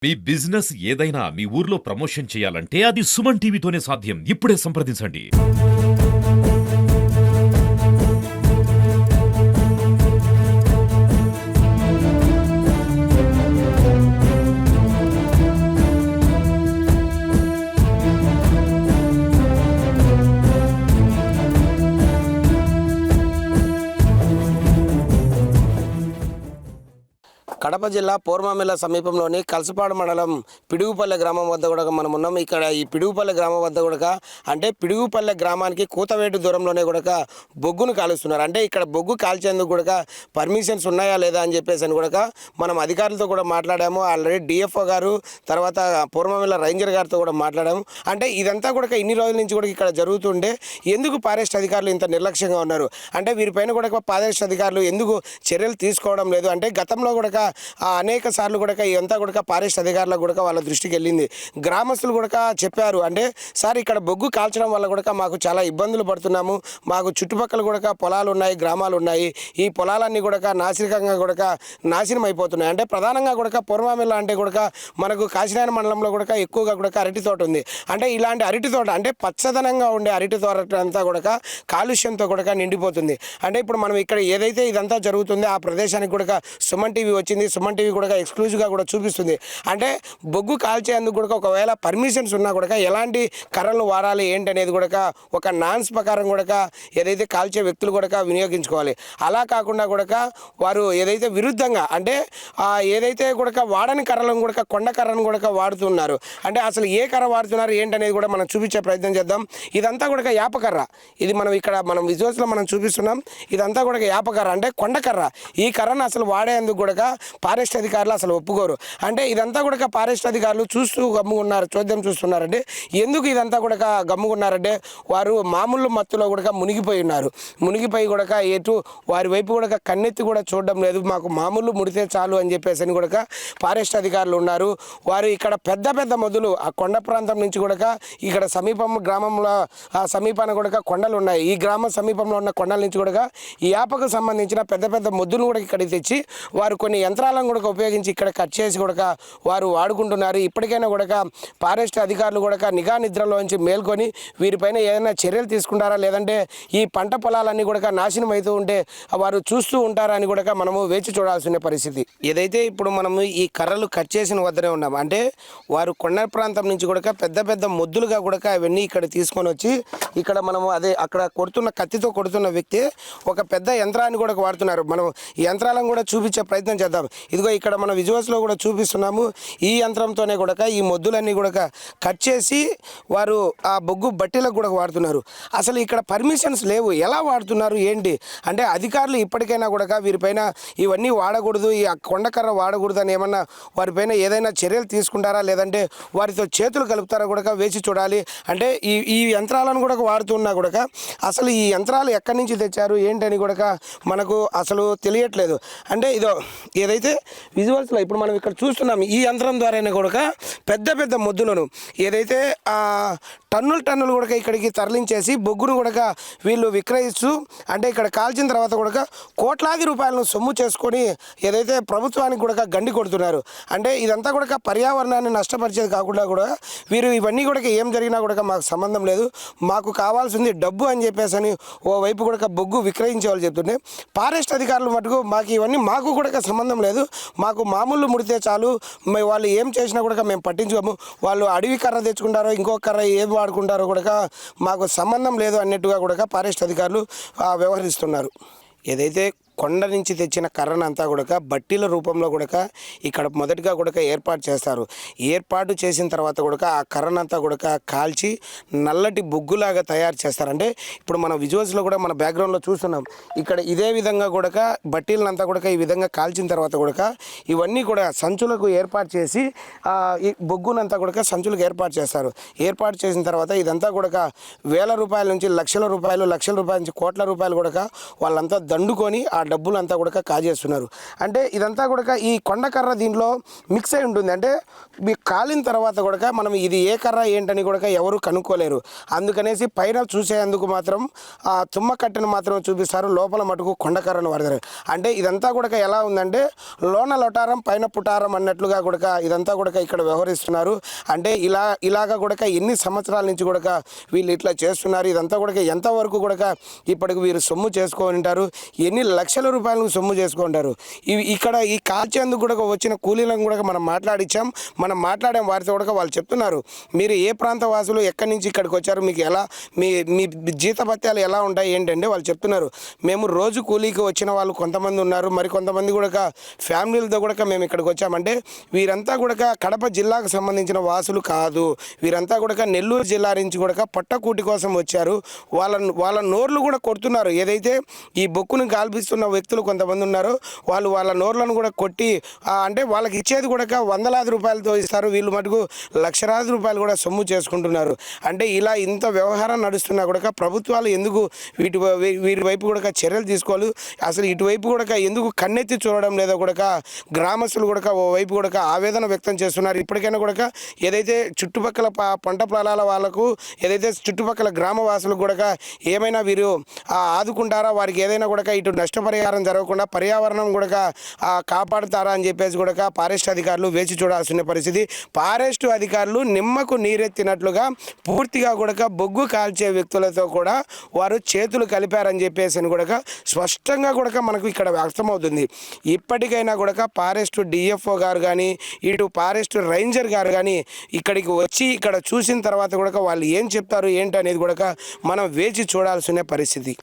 మీ business ఏదైనా మీ ఊర్లో promotion చేయాలంటే అది సుమన్ టీవీతోనే సాధ్యం. ఇప్పుడే సంప్రదించండి. కడప జిల్లా పోర్మామిల్ల సమీపంలోని కలసపాడు మండలం పిడుగుపల్లె గ్రామం వద్ద కూడా మనం ఉన్నాం. ఇక్కడ ఈ పిడుగుపల్లె గ్రామం వద్ద కూడా అంటే పిడుగుపల్లె గ్రామానికి కూతవేటు దూరంలోనే కూడా బొగ్గును కాలుస్తున్నారు. అంటే ఇక్కడ బొగ్గు కాల్చేందుకు కూడా పర్మిషన్స్ ఉన్నాయా లేదా అని చెప్పేసి అని కూడా మనం అధికారులతో కూడా మాట్లాడాము. ఆల్రెడీ డిఎఫ్ఓ గారు తర్వాత పోర్మామిల్ల రేంజర్ గారితో కూడా మాట్లాడాము. అంటే ఇదంతా కూడా ఇన్ని రోజుల నుంచి కూడా ఇక్కడ జరుగుతుండే ఎందుకు ఫారెస్ట్ అధికారులు ఇంత నిర్లక్ష్యంగా ఉన్నారు, అంటే వీరిపైన కూడా ఫారెస్ట్ అధికారులు ఎందుకు చర్యలు తీసుకోవడం లేదు, అంటే గతంలో కూడా అనేక సార్లు కూడా ఇదంతా కూడా ఫారెస్ట్ అధికారులకు కూడా వాళ్ళ దృష్టికి వెళ్ళింది. గ్రామస్తులు కూడా చెప్పారు, అంటే సార్ ఇక్కడ బొగ్గు కాల్చడం వల్ల కూడా మాకు చాలా ఇబ్బందులు పడుతున్నాము, మాకు చుట్టుపక్కల కూడా పొలాలు ఉన్నాయి, గ్రామాలు ఉన్నాయి, ఈ పొలాలన్నీ కూడా నాసిరకంగా కూడా నాశనం అయిపోతున్నాయి. అంటే ప్రధానంగా కూడా పోర్మామిల్ల అంటే కూడా మనకు కాశీనాయన మండలంలో కూడా ఎక్కువగా కూడా అరటి తోట ఉంది. అంటే ఇలాంటి అరటి తోట అంటే పచ్చదనంగా ఉండే అరటి తోట అంతా కూడా కాలుష్యంతో కూడా నిండిపోతుంది. అంటే ఇప్పుడు మనం ఇక్కడ ఏదైతే ఇదంతా జరుగుతుందో ఆ ప్రదేశానికి కూడా సుమన్ టీవీ వచ్చింది. సుమన్ టీవీ కూడా ఎక్స్క్లూజివ్గా కూడా చూపిస్తుంది. అంటే బొగ్గు కాల్చేందుకు కూడా ఒకవేళ పర్మిషన్స్ ఉన్నా కూడా ఎలాంటి కర్రలు వాడాలి ఏంటి అనేది కూడా ఒక నాన్స్ ప్రకారం కూడా ఏదైతే కాల్చే వ్యక్తులు కూడా వినియోగించుకోవాలి. అలా కాకుండా కూడా వారు ఏదైతే విరుద్ధంగా అంటే ఏదైతే కూడా వాడని కర్రలను కూడా కొండ కర్రను కూడా వాడుతున్నారు. అంటే అసలు ఏ కర్ర వాడుతున్నారు ఏంటనేది కూడా మనం చూపించే ప్రయత్నం చేద్దాం. ఇదంతా కూడా యాపకర్ర, ఇది మనం ఇక్కడ మనం విజువల్స్లో మనం చూపిస్తున్నాం. ఇదంతా కూడా యాపకర్ర అంటే కొండకర్ర. ఈ కర్రను అసలు వాడేందుకు కూడా ఫారెస్ట్ అధికారులు అసలు ఒప్పుకోరు. అంటే ఇదంతా కూడా ఫారెస్ట్ అధికారులు చూస్తూ గమ్ముకున్నారు, చోద్యం చూస్తున్నారంటే ఎందుకు ఇదంతా కూడా గమ్ముకున్నారంటే వారు మామూలు మత్తులో కూడా మునిగిపోయి ఉన్నారు. మునిగిపోయి కూడా ఎటు వారి వైపు కూడా కన్నెత్తి కూడా చూడడం లేదు. మాకు మామూలు ముడితే చాలు అని చెప్పేసి అని కూడా ఫారెస్ట్ అధికారులు ఉన్నారు. వారు ఇక్కడ పెద్ద పెద్ద మొదలు ఆ కొండ ప్రాంతం నుంచి కూడా ఇక్కడ సమీపం గ్రామంలో సమీపాన కూడా కొండలు ఉన్నాయి. ఈ గ్రామం సమీపంలో ఉన్న కొండల నుంచి కూడా ఈ యాపకు సంబంధించిన పెద్ద పెద్ద మొద్దును కూడా ఇక్కడికి తెచ్చి వారు కొన్ని యంత్రాలను కూడా ఉపయోగించి ఇక్కడ కట్ చేసి కూడా వారు వాడుకుంటున్నారు. ఇప్పటికైనా కూడా ఫారెస్ట్ అధికారులు కూడా నిఘా నిద్రలోంచి మేల్కొని వీరిపైన ఏదైనా చర్యలు తీసుకుంటారా, లేదంటే ఈ పంట పొలాలన్నీ కూడా నాశనం అవుతూ ఉంటే వారు చూస్తూ ఉంటారా అని కూడా మనము వేచి చూడాల్సిన పరిస్థితి. ఏదైతే ఇప్పుడు మనము ఈ కర్రలు కట్ చేసిన వద్దనే ఉన్నాము, అంటే వారు కొండ ప్రాంతం నుంచి కూడా పెద్ద పెద్ద మొద్దులుగా కూడా అవన్నీ ఇక్కడ తీసుకొని వచ్చి ఇక్కడ మనము అదే అక్కడ కొడుతున్న కత్తితో కొడుతున్న వ్యక్తి ఒక పెద్ద యంత్రాన్ని కూడా వాడుతున్నారు. మనం ఈ యంత్రాలను కూడా చూపించే ప్రయత్నం చేద్దాం. ఇదిగో ఇక్కడ మన విజువల్స్లో కూడా చూపిస్తున్నాము. ఈ యంత్రంతోనే కూడా ఈ మొద్దులన్నీ కూడా కట్ చేసి వారు ఆ బొగ్గు బట్టీలకు కూడా వాడుతున్నారు. అసలు ఇక్కడ పర్మిషన్స్ లేవు, ఎలా వాడుతున్నారు ఏంటి అంటే అధికారులు ఇప్పటికైనా కూడా వీరిపైన ఇవన్నీ వాడకూడదు, ఈ కొండకర్ర వాడకూడదు అని ఏమన్నా వారిపైన ఏదైనా చర్యలు తీసుకుంటారా, లేదంటే వారితో చేతులు కలుపుతారా కూడా వేచి చూడాలి. అంటే ఈ యంత్రాలను కూడా వాడుతున్నా కూడా అసలు ఈ యంత్రాలు ఎక్కడి నుంచి తెచ్చారు ఏంటని కూడా మనకు అసలు తెలియట్లేదు. అంటే ఇదో ఏదైతే విజువల్స్లో ఇప్పుడు మనం ఇక్కడ చూస్తున్నాం, ఈ యంత్రం ద్వారానే కూడా పెద్ద పెద్ద మొద్దులను ఏదైతే టన్నులు కూడా ఇక్కడికి తరలించేసి బొగ్గును కూడా వీళ్ళు విక్రయిస్తూ అంటే ఇక్కడ కాల్చిన తర్వాత కూడా కోట్లాది రూపాయలను సొమ్ము చేసుకొని ఏదైతే ప్రభుత్వానికి కూడా గండి కొడుతున్నారు. అంటే ఇదంతా కూడా పర్యావరణాన్ని నష్టపరిచేది కాకుండా కూడా వీరు ఇవన్నీ కూడా ఏం జరిగినా కూడా మాకు సంబంధం లేదు, మాకు కావాల్సింది డబ్బు అని చెప్పేసి అని ఓ వైపు కూడా బొగ్గు విక్రయించే వాళ్ళు చెప్తుంటే ఫారెస్ట్ అధికారులు మటుకు మాకు ఇవన్నీ మాకు కూడా సంబంధం లేదు, మాకు మామూలు ముడితే చాలు, వాళ్ళు ఏం చేసినా కూడా మేము పట్టించుకోము, వాళ్ళు అడవి కర్ర తెచ్చుకుంటారో ఇంకొక కర్ర ఏం వాడుకుంటారో కూడా మాకు సంబంధం లేదు అన్నట్టుగా కూడా ఫారెస్ట్ అధికారులు వ్యవహరిస్తున్నారు. ఏదైతే కొండ నుంచి తెచ్చిన కర్రనంతా కూడా బట్టీల రూపంలో కూడా ఇక్కడ మొదటిగా కూడా ఏర్పాటు చేస్తారు. ఏర్పాటు చేసిన తర్వాత కూడా ఆ కర్రనంతా కూడా కాల్చి నల్లటి బొగ్గులాగా తయారు చేస్తారు. అంటే ఇప్పుడు మన విజువల్స్లో కూడా మన బ్యాక్గ్రౌండ్లో చూస్తున్నాం, ఇక్కడ ఇదే విధంగా కూడా బట్టీలనంతా కూడా ఈ విధంగా కాల్చిన తర్వాత కూడా ఇవన్నీ కూడా సంచులకు ఏర్పాటు చేసి ఈ బొగ్గునంతా కూడా సంచులకు ఏర్పాటు చేస్తారు. ఏర్పాటు చేసిన తర్వాత ఇదంతా కూడా వేల రూపాయల నుంచి లక్షల రూపాయల నుంచి కోట్ల రూపాయలు కూడా వాళ్ళంతా దండుకొని ఆ డబ్బులు అంతా కూడా కాజేస్తున్నారు. అంటే ఇదంతా కూడా ఈ కొండ కర్ర దీంట్లో మిక్స్ అయి ఉంటుంది. అంటే మీ కాలిన తర్వాత కూడా మనం ఇది ఏ కర్ర ఏంటని కూడా ఎవరు కనుక్కోలేరు. అందుకనేసి పైన చూసేందుకు మాత్రం ఆ తుమ్మ కట్టెను మాత్రం చూపిస్తారు, లోపల మటుకు కొండ కర్రను వాడతారు. అంటే ఇదంతా కూడా ఎలా ఉందంటే లోన లొటారం పైన పుటారం అన్నట్లుగా కూడా ఇదంతా కూడా ఇక్కడ వ్యవహరిస్తున్నారు. అంటే ఇలాగా కూడా ఎన్ని సంవత్సరాల నుంచి కూడా వీళ్ళు ఇట్లా చేస్తున్నారు. ఇదంతా కూడా ఎంతవరకు కూడా ఇప్పటికి వీరు సొమ్ము చేసుకొని ఉంటారు, ఎన్ని లక్షల రూపాయలకు సొమ్ము చేసుకుంటారు. ఇక్కడ ఈ కాల్చేందుకు కూడా వచ్చిన కూలీలను కూడా మనం మాట్లాడించాం. మనం మాట్లాడే వారితో కూడా వాళ్ళు చెప్తున్నారు, మీరు ఏ ప్రాంత వాసులు, ఎక్కడి నుంచి ఇక్కడికి వచ్చారు, మీకు ఎలా మీ మీ జీతభత్యాలు ఎలా ఉంటాయి ఏంటంటే వాళ్ళు చెప్తున్నారు, మేము రోజు కూలీకి వచ్చిన వాళ్ళు కొంతమంది ఉన్నారు, మరి కొంతమంది కూడా ఫ్యామిలీలతో కూడా మేము ఇక్కడికి వచ్చామంటే వీరంతా కూడా కడప జిల్లాకు సంబంధించిన వాసులు కాదు. వీరంతా కూడా నెల్లూరు జిల్లా నుంచి కూడా పొట్టకూటి కోసం వచ్చారు. వాళ్ళ నోర్లు కూడా కొడుతున్నారు. ఏదైతే ఈ బొక్కును కాల్పిస్తున్న వ్యక్తులు కొంతమంది ఉన్నారో వాళ్ళ నోర్లను కూడా కొట్టి అంటే వాళ్ళకి ఇచ్చేది కూడా వందలాది రూపాయలతో ఇస్తారు, వీళ్ళు మటుకు లక్షలాది రూపాయలు కూడా సొమ్ము చేసుకుంటున్నారు. అంటే ఇలా ఇంత వ్యవహారం నడుస్తున్నా కూడా ప్రభుత్వాలు ఎందుకు వీటి వైపు కూడా చర్యలు తీసుకోవాలి, అసలు ఇటువైపు కూడా ఎందుకు కన్నెత్తి చూడడం లేదో కూడా గ్రామస్తులు కూడా ఓ వైపు కూడా ఆవేదన వ్యక్తం చేస్తున్నారు. ఇప్పటికైనా కూడా ఏదైతే చుట్టుపక్కల పంట పొలాల వాళ్ళకు, ఏదైతే చుట్టుపక్కల గ్రామవాసులకు కూడా ఏమైనా వీరు ఆదుకుంటారా, వారికి ఏదైనా కూడా ఇటు నష్టపరిహారం జరగకుండా పర్యావరణం కూడా కాపాడుతారా అని చెప్పేసి కూడా ఫారెస్ట్ అధికారులు వేచి చూడాల్సిన పరిస్థితి. ఫారెస్ట్ అధికారులు నిమ్మకు నీరెత్తినట్లుగా పూర్తిగా కూడా బొగ్గు కాల్చే వ్యక్తులతో కూడా వారు చేతులు కలిపారని చెప్పేసి కూడా స్పష్టంగా కూడా మనకు ఇక్కడ వ్యక్తమవుతుంది. ఇప్పటికైనా కూడా ఫారెస్ట్ డిఎఫ్ఓ గారు కానీ, ఇటు ఫారెస్ట్ రేంజర్ గారు కానీ ఇక్కడికి వచ్చి ఇక్కడ చూసిన తర్వాత కూడా వాళ్ళు ఏం చెప్తారు ఏంటి అనేది కూడా మనం వేచి చూడాల్సిన పరిస్థితి.